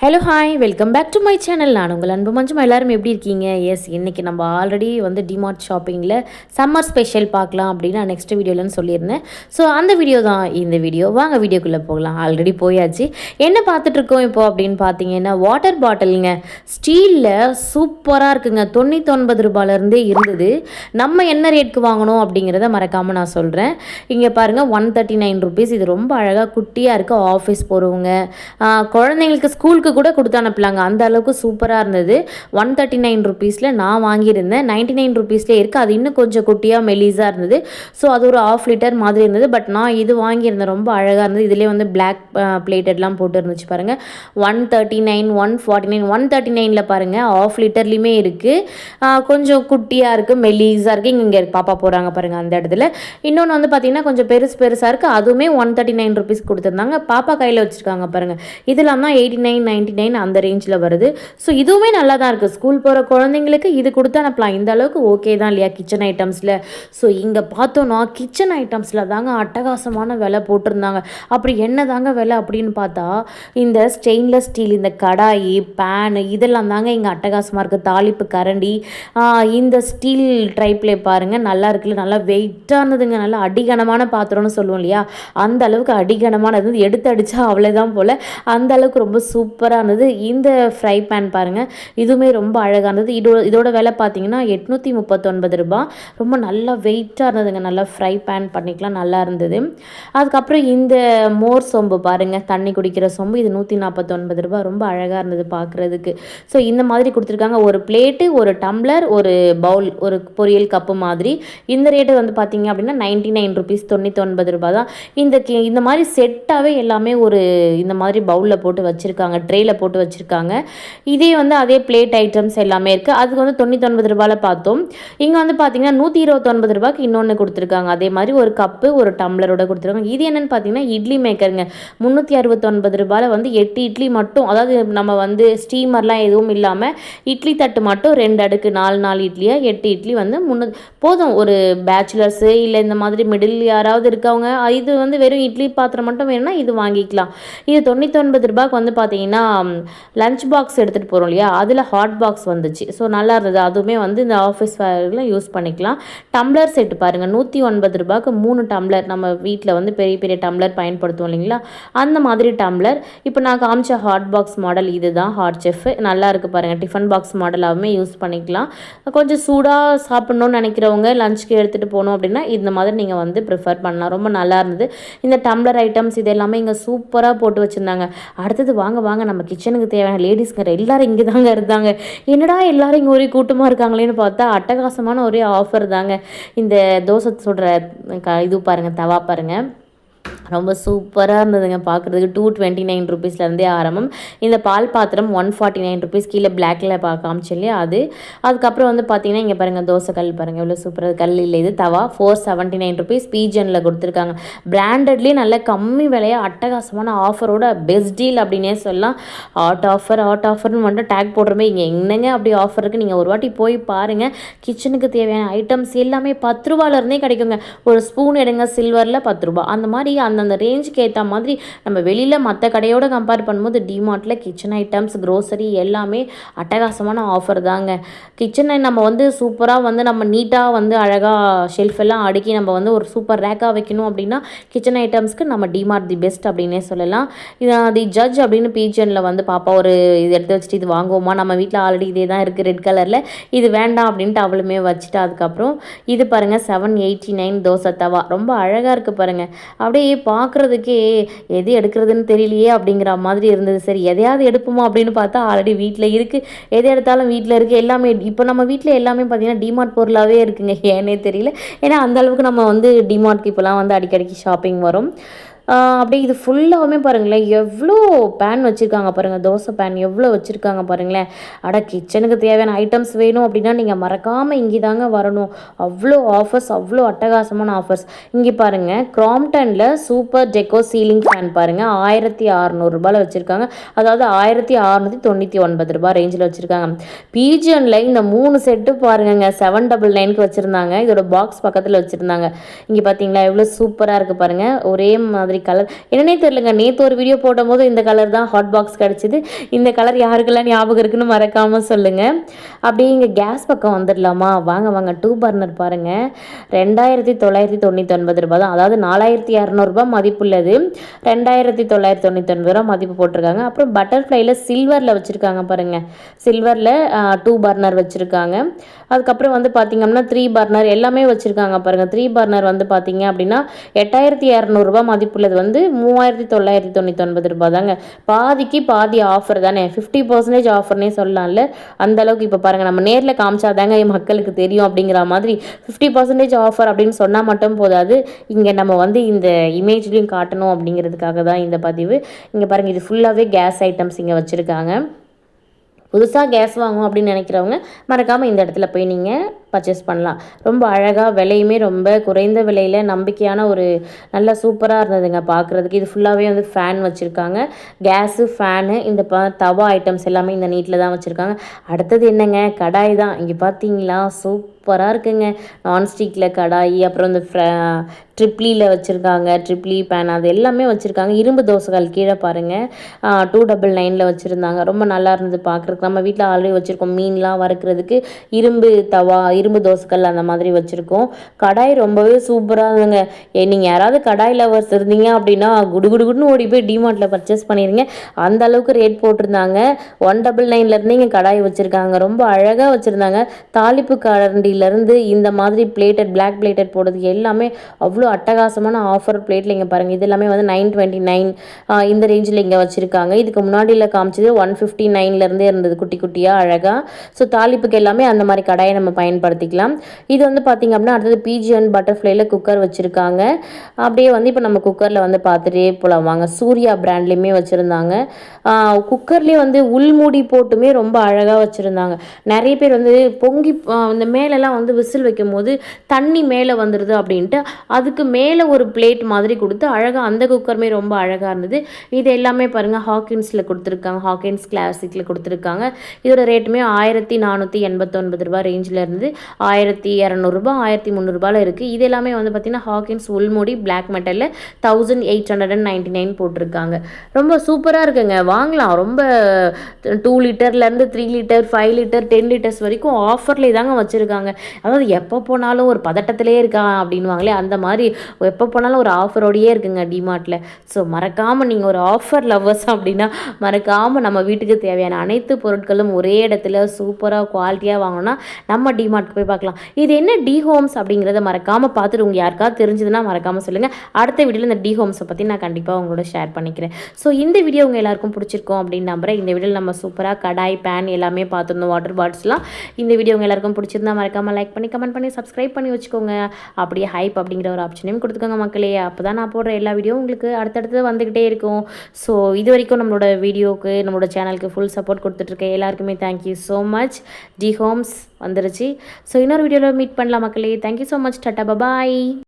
Hello hi welcome back to my channel. நான் உங்கள் அன்பு மஞ்சம். எல்லாரும் எப்படி இருக்கீங்க? எஸ், இன்றைக்கி நம்ம ஆல்ரெடி வந்து டிமார்ட் ஷாப்பிங்கில் சம்மர் ஸ்பெஷல் பார்க்கலாம் அப்படின்னு நான் நெக்ஸ்ட் வீடியோலன்னு சொல்லியிருந்தேன். ஸோ அந்த வீடியோ தான் இந்த வீடியோ. வாங்க வீடியோக்குள்ளே போகலாம். ஆல்ரெடி போயாச்சு. என்ன பார்த்துட்ருக்கோம் இப்போது அப்படின்னு பார்த்தீங்கன்னா, வாட்டர் பாட்டிலுங்க. ஸ்டீலில் சூப்பராக இருக்குங்க. 99 ரூபாயிலேருந்தே இருந்தது. நம்ம என்ன ரேட்டுக்கு வாங்கணும் அப்படிங்கிறத மறக்காமல் நான் சொல்கிறேன். இங்கே பாருங்கள், 139 ருபீஸ். இது ரொம்ப அழகாக குட்டியாக இருக்குது. ஆஃபீஸ் போகிறவங்க, குழந்தைங்களுக்கு ஸ்கூலுக்கு கூட கொடுத்து அனுப்பலாங்க. அந்த அளவுக்கு சூப்பராக இருந்தது. 139 ருபீஸில் நான் வாங்கியிருந்தேன். 99 ருபீஸ்லேயே இருக்குது. அது இன்னும் கொஞ்சம் குட்டியாக மெலிஸாக இருந்தது. ஸோ அது ஒரு 1/2 லிட்டர் மாதிரி இருந்தது. பட் நான் இது வாங்கியிருந்தேன். ரொம்ப அழகாக இருந்தது. இதிலே வந்து பிளாக் பிளேட்டட்லாம் போட்டு இருந்துச்சு பாருங்கள். 139, 149, 139ல் பாருங்கள் 1/2 லிட்டர்லேயுமே இருக்குது. கொஞ்சம் குட்டியாக இருக்குது, மெலிஸாக இருக்குது. இங்கே பாப்பா போகிறாங்க பாருங்கள் அந்த இடத்துல. இன்னொன்று வந்து பார்த்திங்கன்னா கொஞ்சம் பெருசாக இருக்குது. அதுவுமே 139 ருபீஸ் கொடுத்துருந்தாங்க. பாப்பா கையில் வச்சுருக்காங்க பாருங்கள். இதெல்லாம் தான் 89, 99 அந்த ரேஞ்சில் வருது. ஸோ இதுவுமே நல்லா தான் இருக்குது. ஸ்கூல் போகிற குழந்தைங்களுக்கு இது கொடுத்து அனுப்பலாம். இந்த அளவுக்கு ஓகே தான் இல்லையா கிச்சன் ஐட்டம்ஸில். ஸோ இங்கே பார்த்தோன்னா கிச்சன் ஐட்டம்ஸில் தாங்க அட்டகாசமான விலை போட்டிருந்தாங்க. அப்படி என்ன தாங்க விலை அப்படின்னு பார்த்தா, இந்த ஸ்டெயின்லெஸ் ஸ்டீல், இந்த கடாயி, பேனு, இதெல்லாம் தாங்க இங்கே அட்டகாசமாக இருக்குது. தாளிப்பு கரண்டி, இந்த ஸ்டீல் ட்ரைப்ளே பாருங்கள், நல்லா இருக்குல்ல. நல்லா வெயிட்டானதுங்க. நல்லா அடிகனமான பாத்திரம்னு சொல்லுவோம் இல்லையா, அந்த அளவுக்கு அடிகனமானது. எடுத்து அடித்தா அவ்வளோதான் போல். அந்த அளவுக்கு ரொம்ப சூப்பராக இருந்தது. இந்த ஃப்ரை பேன் பாருங்கள், இதுவுமே ரொம்ப அழகாக இருந்தது. இதோட விலை பார்த்தீங்கன்னா 839 ரூபா. ரொம்ப நல்லா வெயிட்டாக இருந்ததுங்க. நல்லா ஃப்ரை பேன் பண்ணிக்கலாம், நல்லா இருந்தது. அதுக்கப்புறம் இந்த மோர் சொம்பு பாருங்கள், தண்ணி குடிக்கிற சொம்பு. இது 149 ரூபா. ரொம்ப அழகாக இருந்தது பார்க்குறதுக்கு. ஸோ இந்த மாதிரி கொடுத்துருக்காங்க. ஒரு பிளேட்டு, ஒரு டம்ளர், ஒரு பவுல், ஒரு பொரியல் கப்பு மாதிரி. இந்த ரேட்டு வந்து பார்த்தீங்க அப்படின்னா 99 ருபீஸ், 99 ரூபா தான். இந்த மாதிரி செட்டாகவே எல்லாமே ஒரு இந்த மாதிரி பவுலில் போட்டு வச்சுருக்காங்க, ட்ரேயில் போட்டு வச்சுருக்காங்க. இதே வந்து அதே பிளேட் ஐட்டம்ஸ் எல்லாமே இருக்குது. அதுக்கு வந்து 99 ரூபாயில் பார்த்தோம். இங்கே வந்து பார்த்தீங்கன்னா 129 ரூபாய்க்கு இன்னொன்று கொடுத்துருக்காங்க. அதே மாதிரி ஒரு கப்பு, ஒரு டம்ளரோட கொடுத்துருக்காங்க. இது என்னென்னு பார்த்தீங்கன்னா இட்லி மேக்கருங்க. 369 ரூபாயில் வந்து 8 இட்லி மட்டும், அதாவது நம்ம வந்து ஸ்டீமர்லாம் எதுவும் இல்லாமல் இட்லி தட்டு மட்டும் 2 அடுக்கு, 4 இட்லியாக 8 இட்லி வந்து போதும். ஒரு பேச்சுலர்ஸு இல்லை இந்த மாதிரி மிடில் யாராவது இருக்கவங்க, இது வந்து வெறும் இட்லி பாத்திரம் மட்டும் வேணும்னா இது வாங்கிக்கலாம். இது 99 ரூபாய்க்கு வந்து பார்த்தீங்கன்னா லஞ்ச் பாக்ஸ் எடுத்துகிட்டு போகிறோம் இல்லையா, அதில் ஹாட் பாக்ஸ் வந்துச்சு. ஸோ நல்லா இருந்தது. அதுவுமே வந்து இந்த ஆஃபீஸ் வேரில் யூஸ் பண்ணிக்கலாம். டம்ளர் செட்டு பாருங்கள், 109 ரூபாய்க்கு 3 டம்ளர். நம்ம வீட்டில் வந்து பெரிய பெரிய டம்ளர் பயன்படுத்துவோம் இல்லைங்களா, அந்த மாதிரி டம்ளர். இப்போ நான் காமிச்ச ஹாட் பாக்ஸ் மாடல் இது தான், ஹாட் செஃப். நல்லா இருக்குது பாருங்கள். டிஃபன் பாக்ஸ் மாடலாகவுமே யூஸ் பண்ணிக்கலாம். கொஞ்சம் சூடாக சாப்பிட்ணுன்னு நினைக்கிறவங்க, லஞ்சுக்கு எடுத்துகிட்டு போகணும் அப்படின்னா இந்த மாதிரி நீங்கள் வந்து ப்ரிஃபர் பண்ணலாம். ரொம்ப நல்லா இருந்தது. இந்த டம்ளர் ஐட்டம்ஸ் இது எல்லாமே இங்கே சூப்பராக போட்டு வச்சுருந்தாங்க. அடுத்தது வாங்க நம்ம கிச்சனுக்கு தேவையான லேடிஸ்ங்க எல்லாரும் இங்கே தாங்க இருந்தாங்க. என்னடா எல்லாரும் இங்கே ஒரே கூட்டமாக இருக்காங்களேன்னு பார்த்தா அட்டகாசமான ஒரே ஆஃபர் தாங்க. இந்த தோசை சுடுற இது பாருங்கள், தவா பாருங்கள், ரொம்ப சூப்பராக இருந்ததுங்க பார்க்குறதுக்கு. 229 ருபீஸ்லேருந்தே ஆரம்பம். இந்த பால் பாத்திரம் 149 ருபீஸ். கீழே பிளாக்கில் காமிச்சு இல்லையா அது. அதுக்கப்புறம் வந்து பார்த்தீங்கன்னா இங்கே பாருங்கள், தோசை கல் பாருங்கள் எவ்வளோ சூப்பராக. கல் இல்லை, இது தவா. 479 ருபீஸ். பீஜனில் கொடுத்துருக்காங்க. பிராண்டட்லேயே நல்ல கம்மி விலையாக அட்டகாசமான ஆஃபரோட பெஸ்ட் டீல் அப்படின்னே சொல்லலாம். ஹாட் ஆஃபர்னு மட்டும் டேக் போடுறமே. இங்கே என்னங்க அப்படி ஆஃபர் இருக்குது, நீங்கள் ஒரு வாட்டி போய் பாருங்கள். கிச்சனுக்கு தேவையான ஐட்டம்ஸ் எல்லாமே 10 ரூபாயிலேருந்தே கிடைக்குங்க. ஒரு ஸ்பூன் எடுங்க, சில்வரில் 10 ரூபா. அந்த மாதிரி அந்தந்த ரேஞ்சுக்கு ஏற்ற மாதிரி நம்ம வெளியில் மற்ற கடையோடு கம்பேர் பண்ணும்போது டிமார்ட்டில் கிச்சன் ஐட்டம்ஸ், க்ரோசரி எல்லாமே அட்டகாசமான ஆஃபர் தாங்க. கிச்சனை நம்ம வந்து சூப்பராக வந்து நம்ம நீட்டாக வந்து அழகாக ஷெல்ஃப் எல்லாம் அடுக்கி நம்ம வந்து ஒரு சூப்பர் ரேக்காக வைக்கணும் அப்படின்னா கிச்சன் ஐட்டம்ஸ்க்கு நம்ம டிமார்ட் தி பெஸ்ட் அப்படின்னே சொல்லலாம். தி ஜட்ஜ் அப்படின்னு பீஜனில் வந்து பாப்பா ஒரு இது எடுத்து வச்சுட்டு இது வாங்குவோமா, நம்ம வீட்டில் ஆல்ரெடி இதே தான் இருக்குது ரெட் கலரில், இது வேண்டாம் அப்படின்ட்டு அவளுமே வச்சுட்டு. அதுக்கப்புறம் இது பாருங்கள் 789 தோசை தவா. ரொம்ப அழகாக இருக்குது பாருங்கள். அப்படியே பார்க்குறதுக்கே எது எடுக்கிறதுன்னு தெரியலையே அப்படிங்கிற மாதிரி இருந்தது. சரி எதையாவது எடுப்போமா அப்படின்னு பார்த்தா ஆல்ரெடி வீட்டில் இருக்குது. எது எடுத்தாலும் வீட்டில் இருக்குது எல்லாமே. இப்போ நம்ம வீட்டில் எல்லாமே பார்த்திங்கன்னா டிமார்ட் பொருளாகவே இருக்குங்க. ஏன்னே தெரியல. ஏன்னா அந்தளவுக்கு நம்ம வந்து டிமார்ட்க்கு இப்போலாம் வந்து அடிக்கடிக்கு ஷாப்பிங் வரும். அப்படியே இது ஃபுல்லாகவுமே பாருங்களேன் எவ்வளோ பேன் வச்சுருக்காங்க பாருங்கள். தோசை பேன் எவ்வளோ வச்சுருக்காங்க பாருங்களேன். கிச்சனுக்கு தேவையான ஐட்டம்ஸ் வேணும் அப்படின்னா நீங்கள் மறக்காமல் இங்கே தாங்க வரணும். அவ்வளோ ஆஃபர்ஸ், அவ்வளோ அட்டகாசமான ஆஃபர்ஸ். இங்கே பாருங்கள், கிராம்ப்டனில் சூப்பர் டெக்கோ சீலிங் ஃபேன் பாருங்கள் 1600 ரூபாயில் வச்சுருக்காங்க. அதாவது 1699 ரூபா ரேஞ்சில் வச்சுருக்காங்க. பீஜனில் இந்த 3 செட்டு பாருங்கங்க 799க்கு வச்சுருந்தாங்க. இதோட பாக்ஸ் பக்கத்தில் வச்சுருந்தாங்க. இங்கே பார்த்தீங்களா எவ்வளோ சூப்பராக இருக்குது பாருங்கள். ஒரே மாதிரி மாதிரி கலர் என்னன்னே தெரியலங்க. நேற்று ஒரு வீடியோ போடும்போது இந்த கலர் தான் ஹாட் பாக்ஸ் கிடச்சிது. இந்த கலர் யாருக்கெல்லாம் ஞாபகம் இருக்குன்னு மறக்காமல் சொல்லுங்கள். அப்படியே இங்கே கேஸ் பக்கம் வந்துடலாமா? வாங்க வாங்க. 2 பர்னர் பாருங்கள், 2999 ரூபா தான். அதாவது 4200 மதிப்புள்ளது, 2999 மதிப்பு போட்டிருக்காங்க. அப்புறம் பட்டர்ஃப்ளைல சில்வரில் வச்சுருக்காங்க பாருங்கள். சில்வரில் 2 பர்னர் வச்சுருக்காங்க. அதுக்கப்புறம் வந்து பார்த்திங்கன்னா 3 பர்னர் எல்லாமே வச்சுருக்காங்க பாருங்கள். 3 பர்னர் வந்து பார்த்திங்க அப்படின்னா 8200 மதிப்புள்ளது வந்து 3999 ரூபா தாங்க. பாதிக்கு பாதி ஆஃபர் தானே, 50% ஆஃபர்னே சொல்லலாம்ல. அந்தளவுக்கு இப்போ பாருங்கள், நம்ம நேரில் காமிச்சாதாங்க மக்களுக்கு தெரியும் அப்படிங்கிற மாதிரி 50% ஆஃபர் அப்படின்னு சொன்னால் மட்டும் போதாது, இங்கே நம்ம வந்து இந்த இமேஜ்லையும் காட்டணும் அப்படிங்கிறதுக்காக தான் இந்த பதிவு. இங்கே பாருங்கள், இது ஃபுல்லாகவே கேஸ் ஐட்டம்ஸ் இங்கே வச்சுருக்காங்க. புதுசாக கேஸ் வாங்கணும் அப்படின்னு நினைக்கிறவங்க மறக்காமல் இந்த இடத்துல போய் நீங்கள் பர்ச்சேஸ் பண்ணலாம். ரொம்ப அழகாக, விலையுமே ரொம்ப குறைந்த விலையில் நம்பிக்கையான ஒரு நல்ல சூப்பராக இருந்ததுங்க பார்க்குறதுக்கு. இது ஃபுல்லாகவே வந்து ஃபேன் வச்சுருக்காங்க, கேஸு ஃபேனு, இந்த தவா ஐட்டம்ஸ் எல்லாமே இந்த நீட்டில் தான் வச்சுருக்காங்க. அடுத்தது என்னங்க, கடாய் தான். இங்கே பார்த்தீங்களா, சூப்பராக இருக்குங்க. நான்ஸ்டிக்கில் கடாய், அப்புறம் இந்த ட்ரிப்ளியில் வச்சுருக்காங்க, ட்ரிப்ளி பேன், அது எல்லாமே வச்சுருக்காங்க. இரும்பு தோசைகள் கீழே பாருங்கள் 299 வச்சுருந்தாங்க. ரொம்ப நல்லா இருந்தது பார்க்குறதுக்கு. நம்ம வீட்டில் ஆல்ரெடி வச்சுருக்கோம், மீன்லாம் வறுக்கிறதுக்கு இரும்பு தவா, இரும்பு தோசைகள் அந்த மாதிரி வச்சுருக்கோம். கடாய் ரொம்பவே சூப்பராக இருந்துங்க. நீங்கள் யாராவது கடாய் லவர்ஸ் இருந்தீங்க அப்படின்னா குடுகுடுன்னு ஓடி போய் டிமார்ட்டில் பர்ச்சேஸ் பண்ணிடுங்க. அந்த அளவுக்கு ரேட் போட்டிருந்தாங்க. 199 இங்கே கடாய் வச்சுருக்காங்க. ரொம்ப அழகாக வச்சுருந்தாங்க. தாளிப்பு கரண்டிலேருந்து இந்த மாதிரி பிளேட்டட், பிளாக் பிளேட்டட் போடுறதுக்கு எல்லாமே அவ்வளோ அட்டகாசமான ஆஃபர் பிளேட்டில் இங்கே பாருங்கள். இது எல்லாமே வந்து 929 இந்த ரேஞ்சில் இங்கே வச்சுருக்காங்க. இதுக்கு முன்னாடியில் காமிச்சது 159 இருந்தது குட்டி குட்டியாக அழகாக. ஸோ தாளிப்புக்கு எல்லாமே அந்த மாதிரி கடாயை நம்ம பயன்படுத்திக்கலாம். இது வந்து பார்த்திங்க அப்படின்னா அடுத்தது பிஜிஎன் பட்டர்ஃப்ளைல குக்கர் வச்சுருக்காங்க. அப்படியே வந்து இப்போ நம்ம குக்கரில் வந்து பார்த்துட்டே போகலாம் வாங்க. சூர்யா பிராண்ட்லேயுமே வச்சுருந்தாங்க. குக்கர்லேயே வந்து உள்மூடி போட்டுமே ரொம்ப அழகாக வச்சுருந்தாங்க. நிறைய பேர் வந்து பொங்கி இந்த மேலெல்லாம் வந்து விசில் வைக்கும் போது தண்ணி மேலே வந்துடுது அப்படின்ட்டு அதுக்கு மேலே ஒரு பிளேட் மாதிரி கொடுத்து அழகாக, அந்த குக்கருமே ரொம்ப அழகாக இருந்தது. இது எல்லாமே பாருங்கள் ஹாக்கின்ஸில் கொடுத்துருக்காங்க, ஹாக்கின்ஸ் கிளாசிக்கில் கொடுத்துருக்காங்க. இதோட ரேட்டுமே 1489 ரூபா ரேஞ்சில் இருந்து 1200 1300 இருக்குது. இது எல்லாமே வந்து பார்த்திங்கன்னா ஹாக்கின்ஸ் உள்மூடி பிளாக் மெட்டலில் 1899 போட்டிருக்காங்க. ரொம்ப சூப்பராக இருக்குங்க, வாங்கலாம். ரொம்ப 2 லிட்டர்லேருந்து 3 லிட்டர் 5 லிட்டர் 10 லிட்டர்ஸ் வரைக்கும் ஆஃபர்லேயே தாங்க வச்சுருக்காங்க. அதாவது எப்போ போனாலும் ஒரு பதட்டத்திலே இருக்கா அப்படின்வாங்களே, அந்த மாதிரி எப்போ போனாலும் ஒரு ஆஃபரோடையே இருக்குங்க டிமார்ட்டில். ஸோ மறக்காமல் நீங்கள் ஒரு ஆஃபர் லவ்வர்ஸ் அப்படின்னா மறக்காமல் நம்ம வீட்டுக்கு தேவையான அனைத்து பொருட்களும் ஒரே இடத்துல சூப்பராக குவாலிட்டியாக வாங்கணும்னா நம்ம டிமார்ட்க்கு போய் பார்க்கலாம். இது என்ன டி ஹோம்ஸ் அப்படிங்கிறத மறக்காமல் பார்த்துட்டு உங்கள் யாருக்காவது தெரிஞ்சதுன்னா மறக்காமல் சொல்லுங்கள். அடுத்த வீடியோவில் இந்த டி ஹோம்ஸை பற்றி நான் கண்டிப்பாக உங்களோட ஷேர் பண்ணிக்கிறேன். ஸோ இந்த வீடியோ உங்கள் எல்லாருக்கும் பிடிச்சிருக்கோம் அப்படின்னு நம்புகிறேன். இந்த வீடியோவில் நம்ம சூப்பராக கடாய், பேன் எல்லாமே பார்த்துருந்தோம், வாட்டர் பாட்டில்ஸ்லாம். இந்த வீடியோ உங்கள் எல்லாருக்கும் பிடிச்சிருந்தா மறக்காமல் லைக் பண்ணி கமெண்ட் பண்ணி சப்ஸ்கிரைப் பண்ணி வச்சுக்கோங்க. அப்படியே ஹைப் அப்படிங்கிற ஒரு ஆப்ஷனையும் கொடுத்துக்கோங்க மக்களே. அப்போ தான் நான் போடுற எல்லா வீடியோ உங்களுக்கு அடுத்தடுத்து வந்துக்கிட்டே இருக்கும். ஸோ இது வரைக்கும் நம்மளோட வீடியோவுக்கு, நம்மளோட சேனலுக்கு ஃபுல் சப்போர்ட் கொடுத்துட்ருக்கேன் எல்லாருக்குமே thank you so much. D homes வந்துருச்சு. ஸோ இன்னொரு வீடியோவில் மீட் பண்ணலாம் மக்களே. Thank you so much. டாட்டா, பாய்.